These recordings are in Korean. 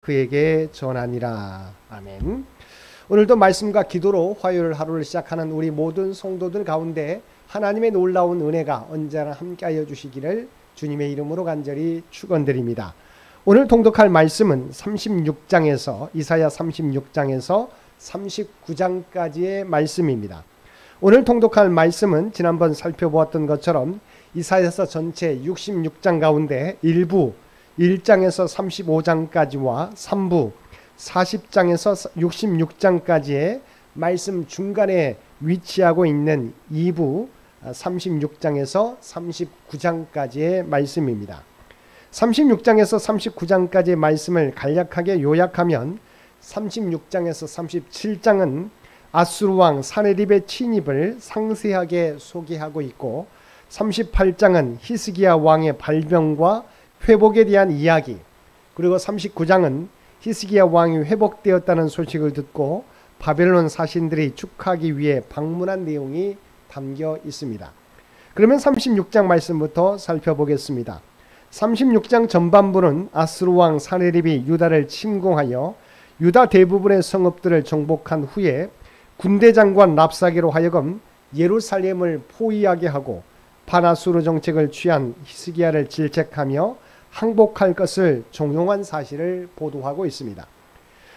그에게 전하니라. 아멘. 오늘도 말씀과 기도로 화요일 하루를 시작하는 우리 모든 성도들 가운데 하나님의 놀라운 은혜가 언제나 함께하여 주시기를 주님의 이름으로 간절히 축원드립니다. 오늘 통독할 말씀은 36장에서 이사야 36장에서 39장까지의 말씀입니다. 오늘 통독할 말씀은 지난번 살펴보았던 것처럼 이사야서 전체 66장 가운데 일부 1장에서 35장까지와 3부 40장에서 66장까지의 말씀 중간에 위치하고 있는 2부 36장에서 39장까지의 말씀입니다. 36장에서 39장까지의 말씀을 간략하게 요약하면 36장에서 37장은 아수르 왕 사네립의 침입을 상세하게 소개하고 있고 38장은 히스기야 왕의 발병과 회복에 대한 이야기, 그리고 39장은 히스기야 왕이 회복되었다는 소식을 듣고 바벨론 사신들이 축하하기 위해 방문한 내용이 담겨 있습니다. 그러면 36장 말씀부터 살펴보겠습니다. 36장 전반부는 아수르 왕 사네립이 유다를 침공하여 유다 대부분의 성읍들을 정복한 후에 군대 장관 랍사게로 하여금 예루살렘을 포위하게 하고 반아수르 정책을 취한 히스기야를 질책하며 항복할 것을 종용한 사실을 보도하고 있습니다.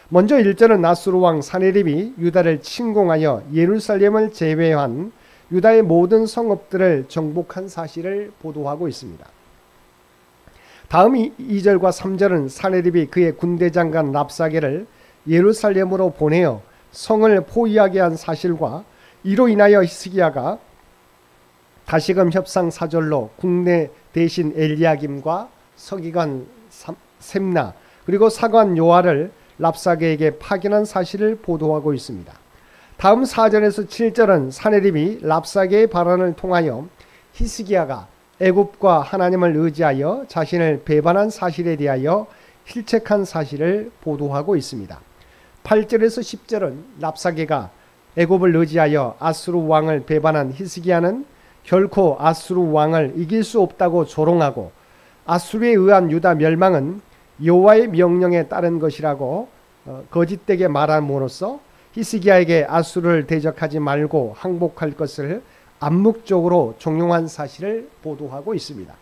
먼저 1절은 아수르 왕 사네립이 유다를 침공하여 예루살렘을 제외한 유다의 모든 성읍들을 정복한 사실을 보도하고 있습니다. 다음 2절과 3절은 사네립이 그의 군대 장관 랍사게를 예루살렘으로 보내어 성을 포위하게 한 사실과 이로 인하여 히스기야가 다시금 협상 사절로 국내 대신 엘리야김과 서기관 셈나 그리고 사관 요아를 랍사게에게 파견한 사실을 보도하고 있습니다. 다음 4절에서 7절은 사네립이 랍사게의 발언을 통하여 히스기야가 애굽과 하나님을 의지하여 자신을 배반한 사실에 대하여 실책한 사실을 보도하고 있습니다. 8절에서 10절은 랍사게가 애굽을 의지하여 아수르 왕을 배반한 히스기야는 결코 아수르 왕을 이길 수 없다고 조롱하고 아수르에 의한 유다 멸망은 여호와의 명령에 따른 것이라고 거짓되게 말함으로써 히스기야에게 아수르를 대적하지 말고 항복할 것을 암묵적으로 종용한 사실을 보도하고 있습니다.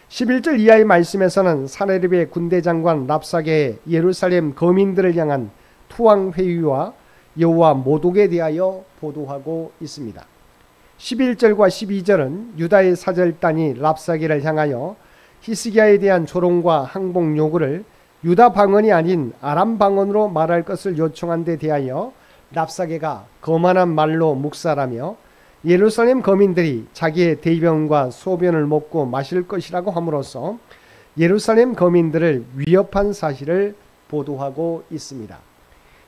11절 이하의 말씀에서는 사네립의 군대 장관 랍사게의 예루살렘 거민들을 향한 투항 회유와 여호와 모독에 대하여 보도하고 있습니다. 11절과 12절은 유다의 사절단이 랍사게를 향하여 히스기야에 대한 조롱과 항복 요구를 유다 방언이 아닌 아람 방언으로 말할 것을 요청한 데 대하여 랍사게가 거만한 말로 묵살하며 예루살렘 거민들이 자기의 대변과 소변을 먹고 마실 것이라고 함으로써 예루살렘 거민들을 위협한 사실을 보도하고 있습니다.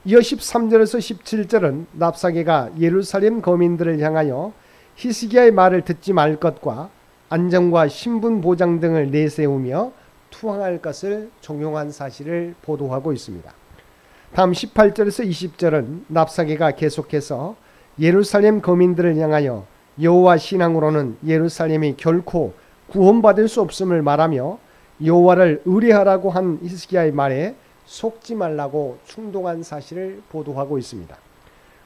이어 13절에서 17절은 랍사게가 예루살렘 거민들을 향하여 히스기야의 말을 듣지 말 것과 안전과 신분 보장 등을 내세우며 투항할 것을 종용한 사실을 보도하고 있습니다. 다음 18절에서 20절은 랍사게가 계속해서 예루살렘 거민들을 향하여 여호와 신앙으로는 예루살렘이 결코 구원받을 수 없음을 말하며 여호와를 의뢰하라고 한 히스기야의 말에 속지 말라고 충동한 사실을 보도하고 있습니다.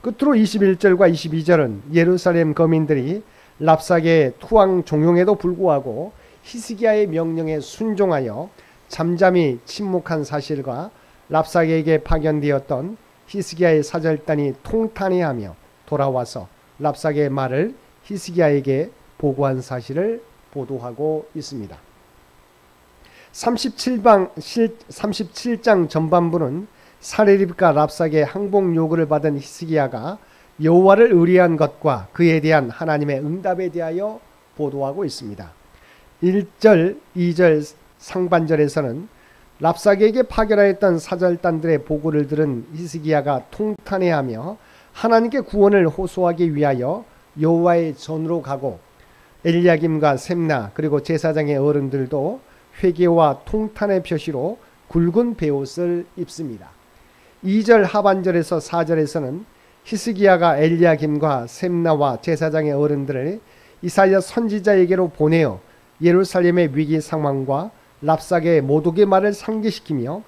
끝으로 21절과 22절은 예루살렘 거민들이 랍사게의 투항 종용에도 불구하고 히스기야의 명령에 순종하여 잠잠히 침묵한 사실과 랍사게에게 파견되었던 히스기야의 사절단이 통탄해하며 돌아와서 랍사게의 말을 히스기야에게 보고한 사실을 보도하고 있습니다. 37장 전반부는 사네립과 랍사게의 항복 요구를 받은 히스기야가 여호와를 의뢰한 것과 그에 대한 하나님의 응답에 대하여 보도하고 있습니다. 1절, 2절 상반절에서는 랍사게에게 파견하였던 사절단들의 보고를 들은 히스기야가 통탄해하며 하나님께 구원을 호소하기 위하여 여호와의 전으로 가고 엘리야김과 셈나 그리고 제사장의 어른들도 회개와 통탄의 표시로 굵은 베옷을 입습니다. 2절 하반절에서 4절에서는 히스기야가 엘리야김과 셈나와 제사장의 어른들을 이사야 선지자에게로 보내어 예루살렘의 위기 상황과 랍사게의 모독의 말을 상기시키며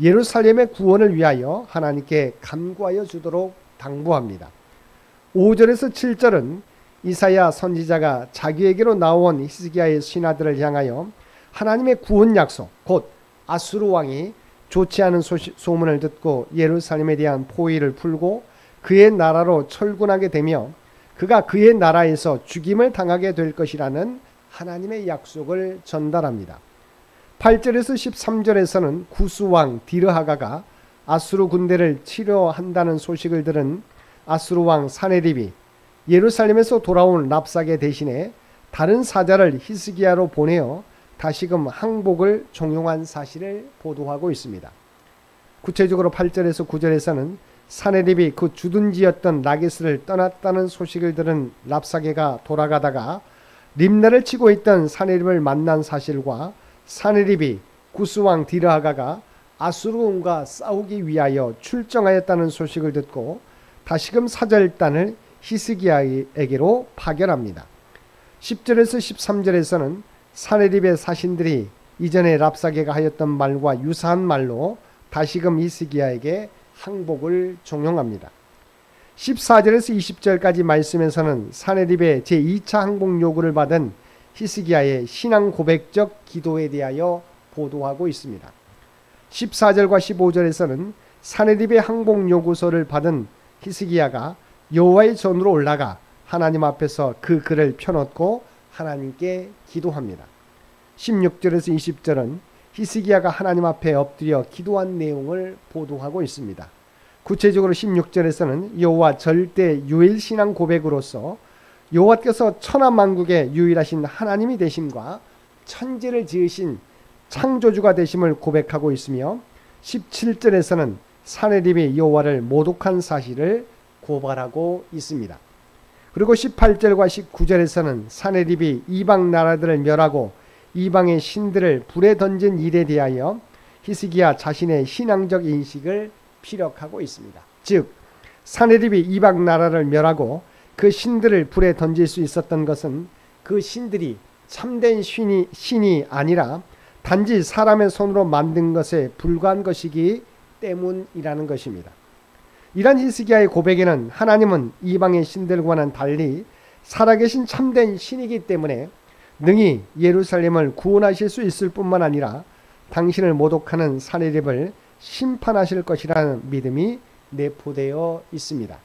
예루살렘의 구원을 위하여 하나님께 간구하여 주도록 당부합니다. 5절에서 7절은 이사야 선지자가 자기에게로 나온 히스기야의 신하들을 향하여 하나님의 구원 약속, 곧 아수르 왕이 좋지 않은 소문을 듣고 예루살렘에 대한 포위를 풀고 그의 나라로 철군하게 되며 그가 그의 나라에서 죽임을 당하게 될 것이라는 하나님의 약속을 전달합니다. 8절에서 13절에서는 구스왕 디르하가가 아수르 군대를 치료한다는 소식을 들은 아수르 왕 사네립이 예루살렘에서 돌아온 랍사게 대신에 다른 사자를 히스기야로 보내어 다시금 항복을 종용한 사실을 보도하고 있습니다. 구체적으로 8절에서 9절에서는 사네립이 그 주둔지였던 라게스를 떠났다는 소식을 들은 랍사게가 돌아가다가 림나를 치고 있던 사네립을 만난 사실과 사네립이 구스왕 디르하가가 아수르군과 싸우기 위하여 출정하였다는 소식을 듣고 다시금 사절단을 히스기야에게로 파견합니다. 10절에서 13절에서는 사네립의 사신들이 이전에 랍사게가 하였던 말과 유사한 말로 다시금 히스기야에게 항복을 종용합니다. 14절에서 20절까지 말씀에서는 사네립의 제2차 항복 요구를 받은 히스기야의 신앙 고백적 기도에 대하여 보도하고 있습니다. 14절과 15절에서는 사네립의 항복 요구서를 받은 히스기야가 여호와의 전으로 올라가 하나님 앞에서 그 글을 펴놓고 하나님께 기도합니다. 16절에서 20절은 히스기야가 하나님 앞에 엎드려 기도한 내용을 보도하고 있습니다. 구체적으로 16절에서는 여호와 절대 유일 신앙 고백으로서 여호와께서 천하만국의 유일하신 하나님이 되심과 천지를 지으신 창조주가 되심을 고백하고 있으며 17절에서는 사네립이 여호와를 모독한 사실을 고발하고 있습니다. 그리고 18절과 19절에서는 사네립이 이방 나라들을 멸하고 이방의 신들을 불에 던진 일에 대하여 히스기야 자신의 신앙적 인식을 피력하고 있습니다. 즉 사네립이 이방 나라를 멸하고 그 신들을 불에 던질 수 있었던 것은 그 신들이 참된 신이 아니라 단지 사람의 손으로 만든 것에 불과한 것이기 때문이라는 것입니다. 이런 히스기야의 고백에는 하나님은 이방의 신들과는 달리 살아계신 참된 신이기 때문에 능히 예루살렘을 구원하실 수 있을 뿐만 아니라 당신을 모독하는 사네립을 심판하실 것이라는 믿음이 내포되어 있습니다.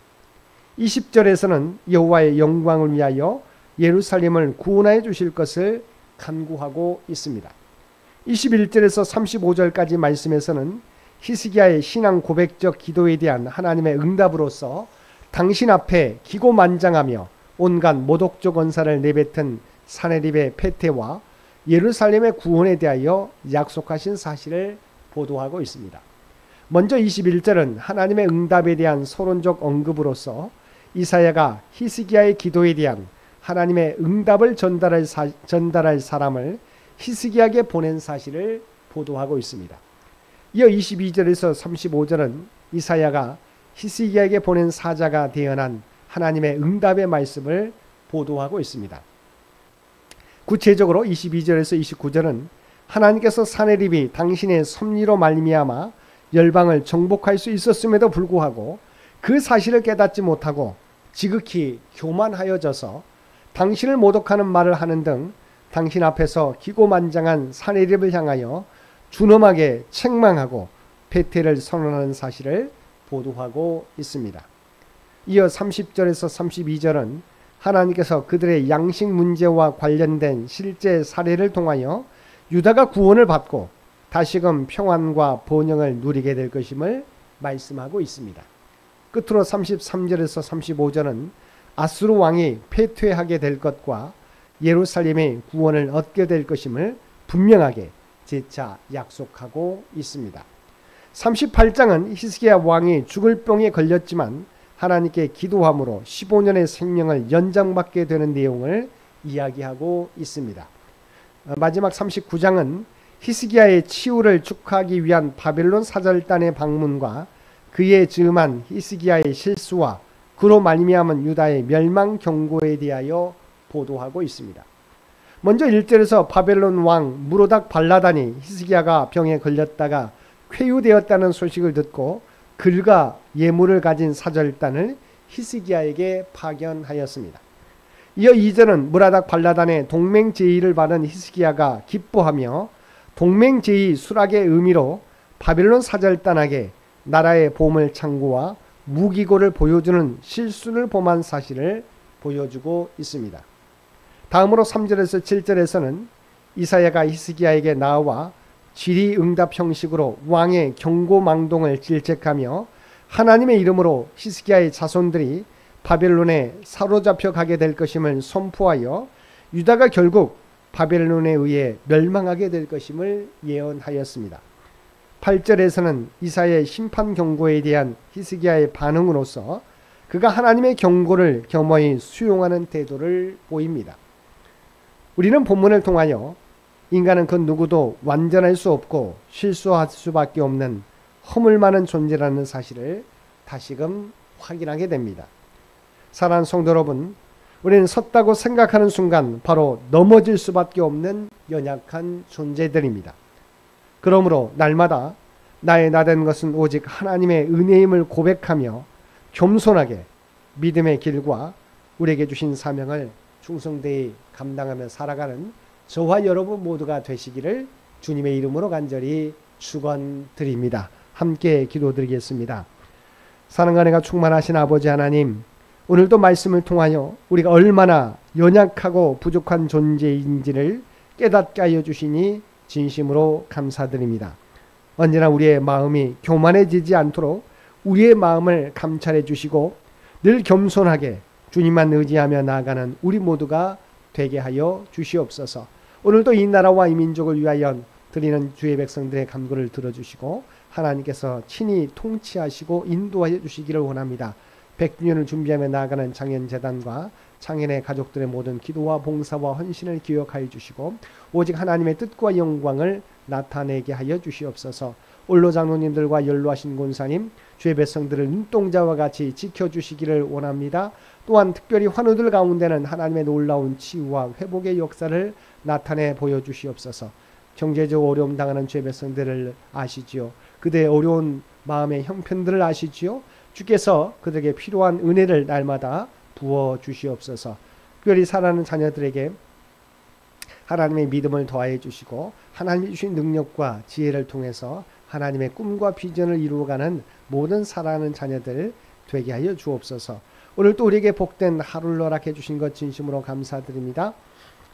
20절에서는 여호와의 영광을 위하여 예루살렘을 구원하여 주실 것을 간구하고 있습니다. 21절에서 35절까지 말씀에서는 히스기야의 신앙 고백적 기도에 대한 하나님의 응답으로서 당신 앞에 기고만장하며 온갖 모독적 언사를 내뱉은 사네립의 패퇴와 예루살렘의 구원에 대하여 약속하신 사실을 보도하고 있습니다. 먼저 21절은 하나님의 응답에 대한 서론적 언급으로서 이사야가 히스기야의 기도에 대한 하나님의 응답을 전달할 사람을 히스기야에게 보낸 사실을 보도하고 있습니다. 이어 22절에서 35절은 이사야가 히스기야에게 보낸 사자가 대언한 하나님의 응답의 말씀을 보도하고 있습니다. 구체적으로 22절에서 29절은 하나님께서 사네립이 당신의 섭리로 말미암아 열방을 정복할 수 있었음에도 불구하고 그 사실을 깨닫지 못하고 지극히 교만하여져서 당신을 모독하는 말을 하는 등 당신 앞에서 기고만장한 사네립을 향하여 준엄하게 책망하고 패퇴를 선언하는 사실을 보도하고 있습니다. 이어 30절에서 32절은 하나님께서 그들의 양식 문제와 관련된 실제 사례를 통하여 유다가 구원을 받고 다시금 평안과 번영을 누리게 될 것임을 말씀하고 있습니다. 끝으로 33절에서 35절은 아수르 왕이 패퇴하게 될 것과 예루살렘의 구원을 얻게 될 것임을 분명하게 재차 약속하고 있습니다. 38장은 히스기야 왕이 죽을 병에 걸렸지만 하나님께 기도함으로 15년의 생명을 연장받게 되는 내용을 이야기하고 있습니다. 마지막 39장은 히스기야의 치유를 축하하기 위한 바벨론 사절단의 방문과 그에 즈음한 히스기야의 실수와 그로 말미암은 유다의 멸망 경고에 대하여 보도하고 있습니다. 먼저 1절에서 바벨론 왕 무로닥 발라단이 히스기야가 병에 걸렸다가 회유되었다는 소식을 듣고 글과 예물을 가진 사절단을 히스기야에게 파견하였습니다. 이어 2절은 무라닥 발라단의 동맹제의를 받은 히스기야가 기뻐하며 동맹제의 수락의 의미로 바벨론 사절단에게 나라의 보물 창고와 무기고를 보여주는 실순을 범한 사실을 보여주고 있습니다. 다음으로 3절에서 7절에서는 이사야가 히스기야에게 나와 질의응답 형식으로 왕의 경고망동을 질책하며 하나님의 이름으로 히스기야의 자손들이 바벨론에 사로잡혀 가게 될 것임을 선포하여 유다가 결국 바벨론에 의해 멸망하게 될 것임을 예언하였습니다. 8절에서는 이사야의 심판 경고에 대한 히스기야의 반응으로서 그가 하나님의 경고를 겸허히 수용하는 태도를 보입니다. 우리는 본문을 통하여 인간은 그 누구도 완전할 수 없고 실수할 수밖에 없는 허물 많은 존재라는 사실을 다시금 확인하게 됩니다. 사랑하는 성도 여러분, 우리는 섰다고 생각하는 순간 바로 넘어질 수밖에 없는 연약한 존재들입니다. 그러므로 날마다 나의 나된 것은 오직 하나님의 은혜임을 고백하며 겸손하게 믿음의 길과 우리에게 주신 사명을 충성되이 감당하며 살아가는 저와 여러분 모두가 되시기를 주님의 이름으로 간절히 축원드립니다. 함께 기도드리겠습니다. 사랑과 은혜가 충만하신 아버지 하나님, 오늘도 말씀을 통하여 우리가 얼마나 연약하고 부족한 존재인지를 깨닫게 하여 주시니 진심으로 감사드립니다. 언제나 우리의 마음이 교만해지지 않도록 우리의 마음을 감찰해 주시고 늘 겸손하게 주님만 의지하며 나아가는 우리 모두가 되게 하여 주시옵소서. 오늘도 이 나라와 이 민족을 위하여 드리는 주의 백성들의 간구를 들어주시고 하나님께서 친히 통치하시고 인도하여 주시기를 원합니다. 100주년을 준비하며 나아가는 창현재단과 창현의 가족들의 모든 기도와 봉사와 헌신을 기억하여 주시고 오직 하나님의 뜻과 영광을 나타내게 하여 주시옵소서. 올로 장로님들과 연로하신 권사님, 주의 백성들을 눈동자와 같이 지켜주시기를 원합니다. 또한 특별히 환우들 가운데는 하나님의 놀라운 치유와 회복의 역사를 나타내 보여주시옵소서. 경제적 어려움 당하는 주의 백성들을 아시지요. 그들의 어려운 마음의 형편들을 아시지요. 주께서 그들에게 필요한 은혜를 날마다 부어주시옵소서. 특별히 사랑하는 자녀들에게 하나님의 믿음을 더하여 주시고 하나님이 주신 능력과 지혜를 통해서 하나님의 꿈과 비전을 이루어가는 모든 사랑하는 자녀들 되게 하여 주옵소서. 오늘 또 우리에게 복된 하루를 허락해 주신 것 진심으로 감사드립니다.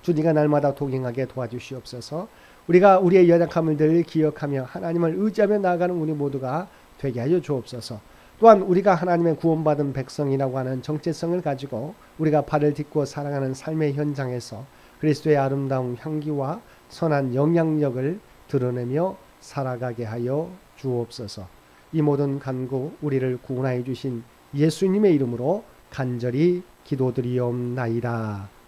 주님과 날마다 동행하게 도와주시옵소서. 우리가 우리의 연약함을 늘 기억하며 하나님을 의지하며 나아가는 우리 모두가 되게 하여 주옵소서. 또한 우리가 하나님의 구원받은 백성이라고 하는 정체성을 가지고 우리가 발을 딛고 살아가는 삶의 현장에서 그리스도의 아름다운 향기와 선한 영향력을 드러내며 살아가게 하여 주옵소서. 이 모든 간구 우리를 구원하여 주신 예수님의 이름으로 간절히 기도드리옵나이다.